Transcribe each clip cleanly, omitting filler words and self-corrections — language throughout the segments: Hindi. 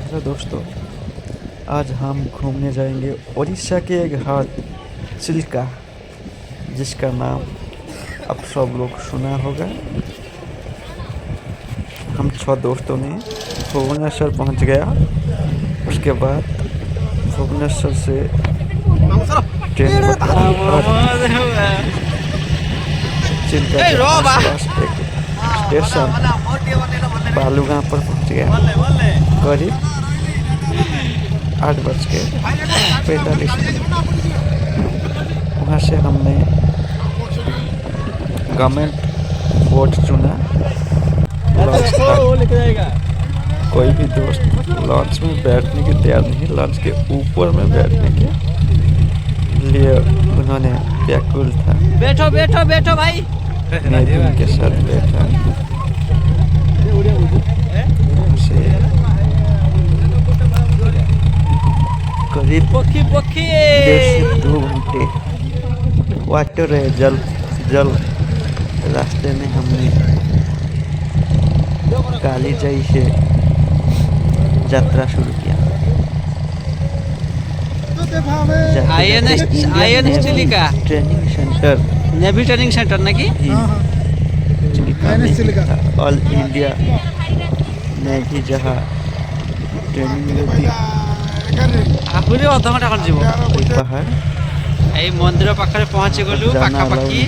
हेलो दोस्तों, आज हम घूमने जाएंगे उड़ीसा के घाट चिल्का, जिसका नाम आप सब लोग सुना होगा। हम 6 दोस्तों ने भुवनेश्वर पहुंच गया। उसके बाद भुवनेश्वर से ट्रेन पकड़ा और चिल्का के आसपास एक स्टेशन बालूगांव पर पहुंच गया। करीब 8:45 वहाँ से हमने गवर्नमेंट बोट चुना। लॉन्च था, कोई भी दोस्त लॉन्च में बैठने की तैयार नहीं। लॉन्च के ऊपर में बैठने के लिए उन्होंने व्याकुल था। बैठो बैठो बैठो भाई। मैं भी उनके साथ बैठा। करीब 1.5 से 2 घंटे वाटर है, जल रास्ते में हमने कालीजाई से यात्रा शुरू किया। INS Chilika training centre, navy training centre ना की ऑल इंडिया नेवी जहाँ ट्रेनिंग लेती आहुरी अधघंटा खन जीव पहाड़ एई मंदिर पाखरे पहुंची गलु पाखापाखी।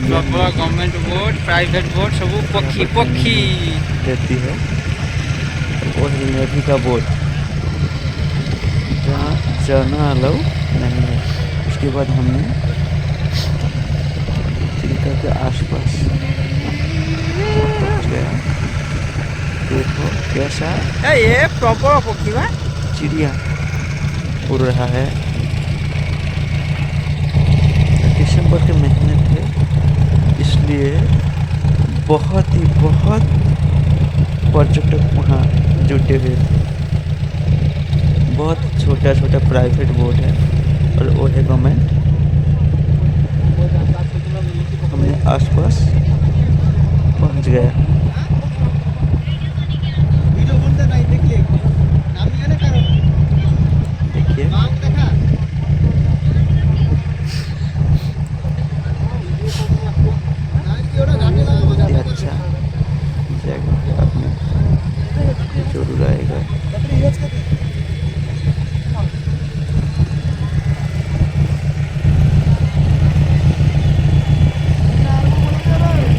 प्रबल गवर्नमेंट बोट, प्राइवेट बोट सब पक्षी पक्षी रहती है। वो नेवी का बोट जहाँ जाना अलाउ नहीं है। उसके बाद हमने चिल्का के आसपास पहुंच गया। देखो कैसा ये प्रबल पक्षी बा चिड़िया उड़ रहा है। दिसंबर के महीने थे, इसलिए बहुत पर्यटक वहाँ जुटे हुए थे। बहुत छोटा छोटा प्राइवेट बोट है और वो है गवर्नमेंट। हमने आसपास पहुँच गया। देखिए अच्छा जगह आपने जरूर आएगा।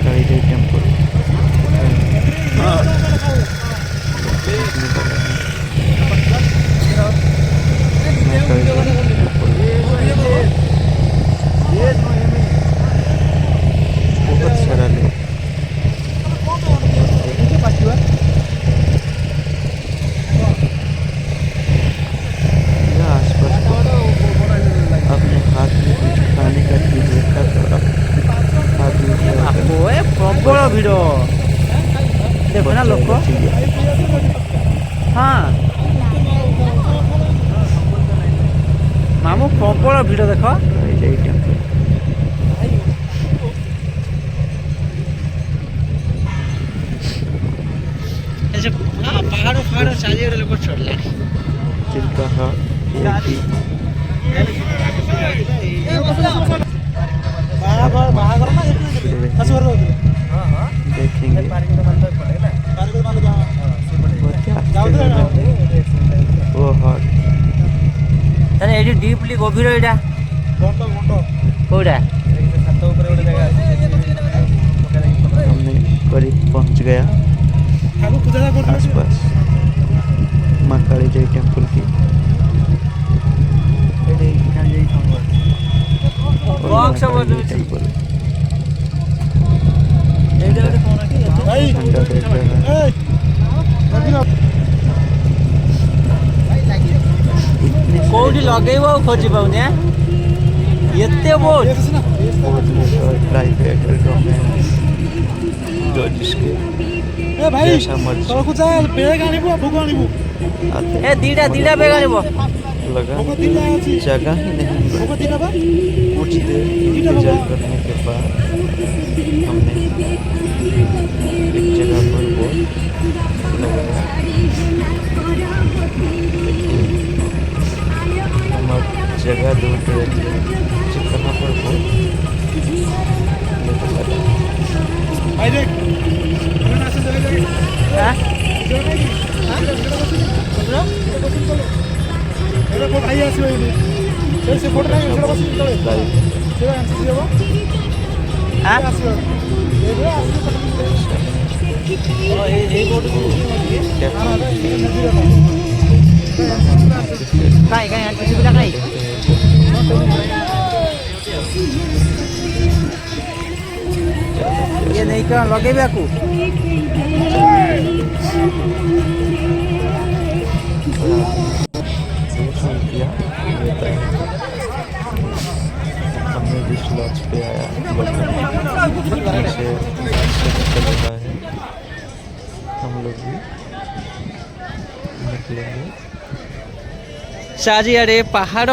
कालीजाई टेम्पल बहुत सारा लोग आसपास अपने हाथ में कुछ खाने का चीज रखा तो हाथ में प्रबल भिड़ देखो ना लोक। हाँ मामू प्रबल भिड़ देख। कालीजाई टेम्पल पहाड़ चारिए लोक चढ़ला चिल्का देखेंगे। वो हट एटी डीपली गभीर एटा कोड़ा हमने करीब पहुंच गया आसपास माँ कालीजाई टेम्पल की। टेम्पल झंडा देख रहा है। कोडी लगेब खोजी पाउने एते बोट प्राइवेट और गवर्नमेंट जो जिसके जैसा मर्जी ए दीटा बेग आनिबो लगा जगह ही नहीं। कुछ देर इंतजार करने के बाद हमने एक जगह पर बोट गया दूर से कहाँ पर हो ये नहीं क्या लगे आपको किया हमने जिस लॉन्च पे आया से चल रहा है हम लोग भी निकलेंगे चारिआडे पहाड़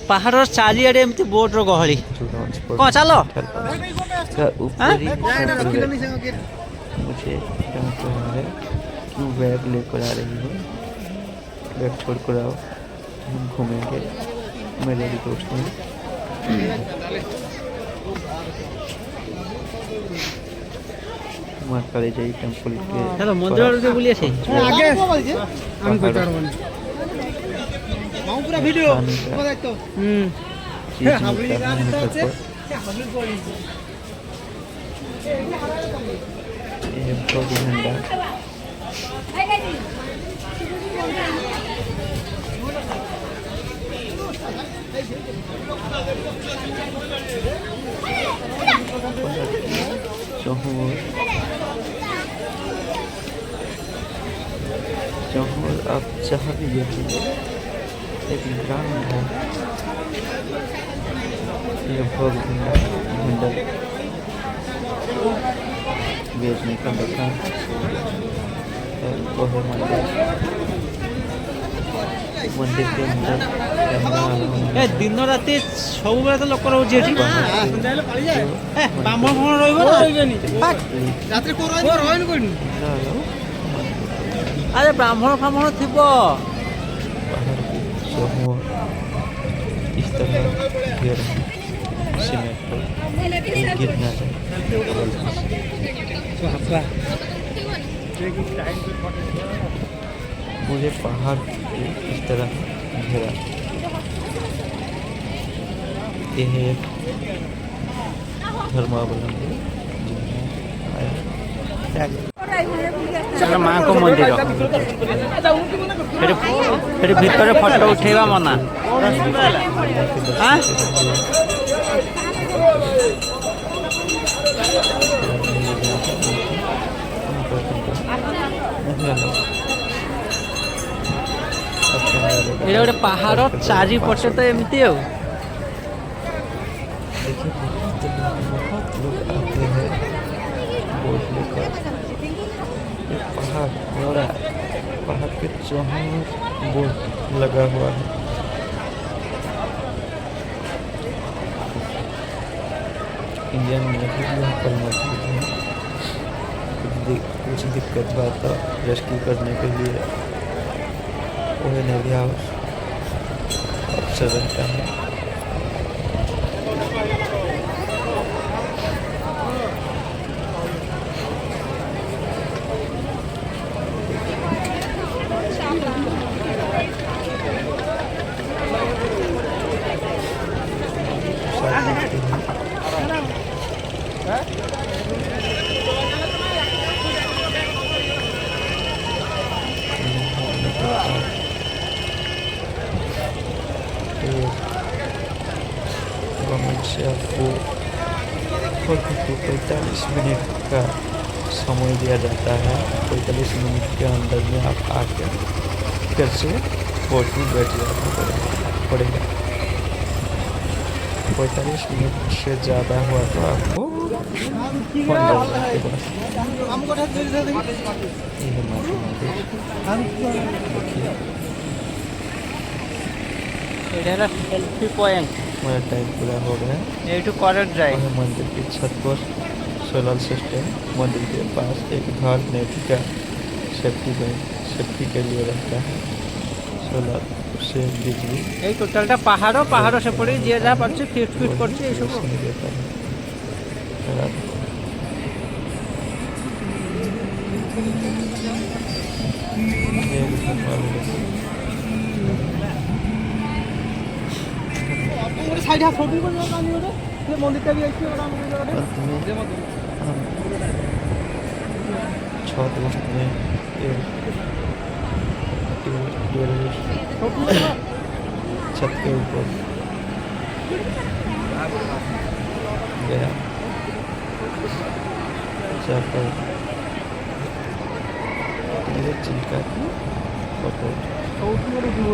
पहाड़ चारिआडे एमती बोट रो गहली कौन चलो मुझे क्यों बैग लेकर आ रही हो बैग छोड़ कर आओ हम घूमेंगे मेरे दोस्त में माँ काली जाई टेम्पल के हेलो मंदिर के बोलिए छे आगे हम कोई करबो माऊ पूरा वीडियो देखतो ये तो झंडा जहाँ आप जहाँ भी देखिए एक ग्राउंड है ये भोग झंडा बेचने का दुकान है वो है मंदिर के अंदर ए दिन राति सब बेला तो लोक रहउछि एठी ब्राह्मण कोन रहइबो ना रहइबेनी रात्रि को रहइन कोनी अरे ब्राह्मण फामण थिबो इस तरह घेर सीमेंट पर गिरना चाहिए मुझे पहाड़ इस तरह घेरा ये है एक धर्मावलंबी चलो माँ को मंदिर फिर भीतर फोटो उठेवा मना हाँ ये गोटे पहाड़ चारिपटे तो एमती हो बहुत लोग आते हैं बोट लेकर पहाड़ बड़ा पहाड़ के चौहान बोट लगा हुआ है इंडियन नेवी यहाँ पर मौजूद है कुछ दिक्कत हुआ तो रेस्क्यू करने के लिए वो नेवी हाउस अक्सर रहता है गवर्नमेंट से आपको 45 मिनट का समय दिया जाता है 45 मिनट के अंदर में आप आकर फिर से बोट में बैठ जाना पड़ेगा 45 मिनट से ज़्यादा हुआ तो आपको सेल्फी पॉइंट मेरा टाइम पूरा हो गया ये टू कॉलेज ड्राइव मंदिर की छत पर सोलर सिस्टम मंदिर के पास एक घर नेवी का सेफ्टी के लिए रहता है सोलर से बिजली এই টোটালটা পাহাড় সেপটে যে যা পাচ্ছে ফিট করছে এইসব रोशनी देता है। रात को ये घुमा लो। সাইড হাত ছবি করে দাও আমি ওটা যে মন্দিরটা भी আছে ওটা আমি ওটা अंत में हम छह दोस्त ने एक छत के ऊपर गया, जाकर चिल्का की फोटो ছবি করে দিও